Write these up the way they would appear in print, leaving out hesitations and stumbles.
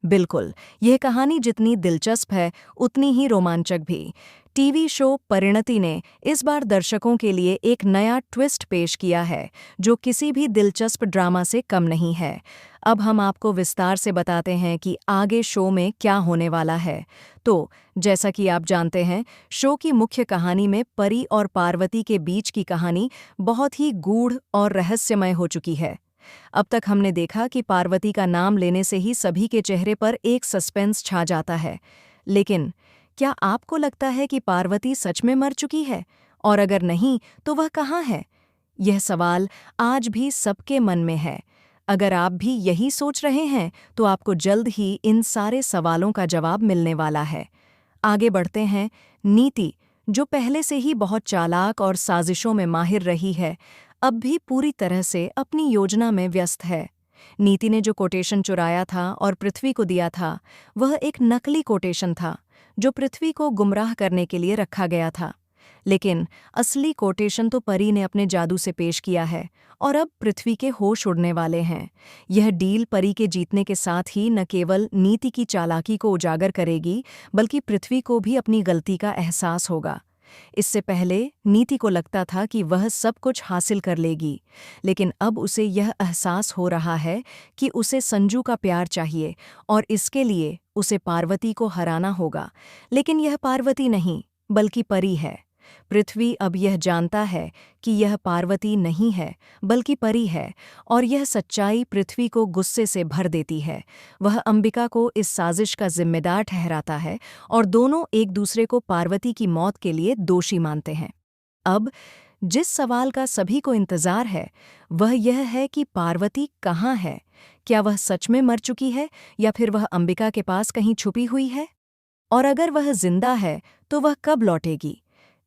बिल्कुल, यह कहानी जितनी दिलचस्प है, उतनी ही रोमांचक भी। टीवी शो परिणति ने इस बार दर्शकों के लिए एक नया ट्विस्ट पेश किया है, जो किसी भी दिलचस्प ड्रामा से कम नहीं है। अब हम आपको विस्तार से बताते हैं कि आगे शो में क्या होने वाला है। तो, जैसा कि आप जानते हैं, शो की मुख्य कहानी में परी और पार्वती के बीच की कहानी बहुत ही गूढ़ और रहस्यमय हो चुकी है। अब तक हमने देखा कि पार्वती का नाम लेने से ही सभी के चेहरे पर एक सस्पेंस छा जाता है। लेकिन क्या आपको लगता है कि पार्वती सच में मर चुकी है? और अगर नहीं, तो वह कहाँ है? यह सवाल आज भी सबके मन में है। अगर आप भी यही सोच रहे हैं, तो आपको जल्द ही इन सारे सवालों का जवाब मिलने वाला है। आगे बढ़ते हैं। नीति, जो पहले से ही बहुत चालाक और साजिशों में माहिर रही है, अब भी पूरी तरह से अपनी योजना में व्यस्त है। नीति ने जो कोटेशन चुराया था और पृथ्वी को दिया था, वह एक नकली कोटेशन था, जो पृथ्वी को गुमराह करने के लिए रखा गया था। लेकिन असली कोटेशन तो परी ने अपने जादू से पेश किया है, और अब पृथ्वी के होश उड़ने वाले हैं। यह डील परी के जीतने के साथ ही न केवल नीति की चालाकी को उजागर करेगी, बल्कि पृथ्वी को भी अपनी गलती का एहसास होगा। इससे पहले नीति को लगता था कि वह सब कुछ हासिल कर लेगी, लेकिन अब उसे यह एहसास हो रहा है कि उसे संजू का प्यार चाहिए, और इसके लिए उसे पार्वती को हराना होगा। लेकिन यह पार्वती नहीं, बल्कि परी है। पृथ्वी अब यह जानता है कि यह पार्वती नहीं है, बल्कि परी है, और यह सच्चाई पृथ्वी को गुस्से से भर देती है। वह अंबिका को इस साजिश का जिम्मेदार ठहराता है, और दोनों एक दूसरे को पार्वती की मौत के लिए दोषी मानते हैं। अब जिस सवाल का सभी को इंतजार है, वह यह है कि पार्वती कहाँ है? क्या वह सच में मर चुकी है, या फिर वह अंबिका के पास कहीं छुपी हुई है? और अगर वह जिंदा है, तो वह कब लौटेगी?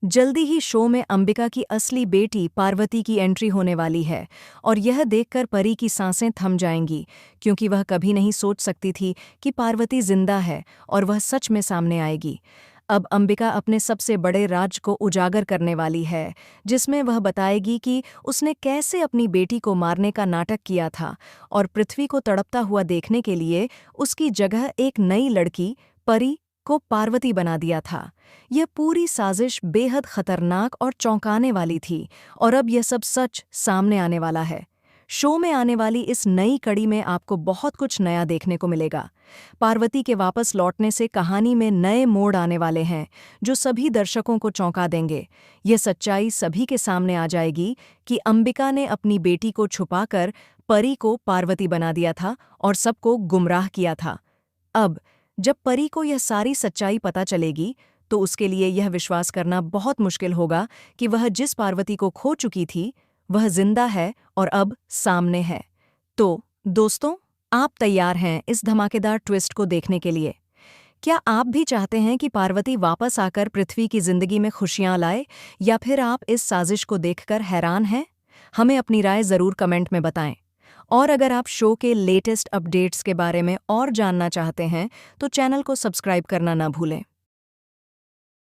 जल्दी ही शो में अंबिका की असली बेटी पार्वती की एंट्री होने वाली है, और यह देखकर परी की सांसें थम जाएंगी, क्योंकि वह कभी नहीं सोच सकती थी कि पार्वती जिंदा है और वह सच में सामने आएगी। अब अंबिका अपने सबसे बड़े राज को उजागर करने वाली है, जिसमें वह बताएगी कि उसने कैसे अपनी बेटी को मारने का नाटक किया था, और पृथ्वी को तड़पता हुआ देखने के लिए उसकी जगह एक नई लड़की, परी, को पार्वती बना दिया था। यह पूरी साजिश बेहद खतरनाक और चौंकाने वाली थी, और अब यह सब सच सामने आने वाला है। शो में आने वाली इस नई कड़ी में आपको बहुत कुछ नया देखने को मिलेगा। पार्वती के वापस लौटने से कहानी में नए मोड़ आने वाले हैं, जो सभी दर्शकों को चौंका देंगे। यह सच्चाई सभी के सामने आ जाएगी कि अंबिका ने अपनी बेटी को छुपाकर परी को पार्वती बना दिया था और सबको गुमराह किया था। अब जब परी को यह सारी सच्चाई पता चलेगी, तो उसके लिए यह विश्वास करना बहुत मुश्किल होगा कि वह जिस पार्वती को खो चुकी थी, वह जिंदा है और अब सामने है। तो दोस्तों, आप तैयार हैं इस धमाकेदार ट्विस्ट को देखने के लिए? क्या आप भी चाहते हैं कि पार्वती वापस आकर पृथ्वी की जिंदगी में खुशियां लाए, या फिर आप इस साजिश को देखकर हैरान हैं? हमें अपनी राय ज़रूर कमेंट में बताएं। और अगर आप शो के लेटेस्ट अपडेट्स के बारे में और जानना चाहते हैं, तो चैनल को सब्सक्राइब करना ना भूलें।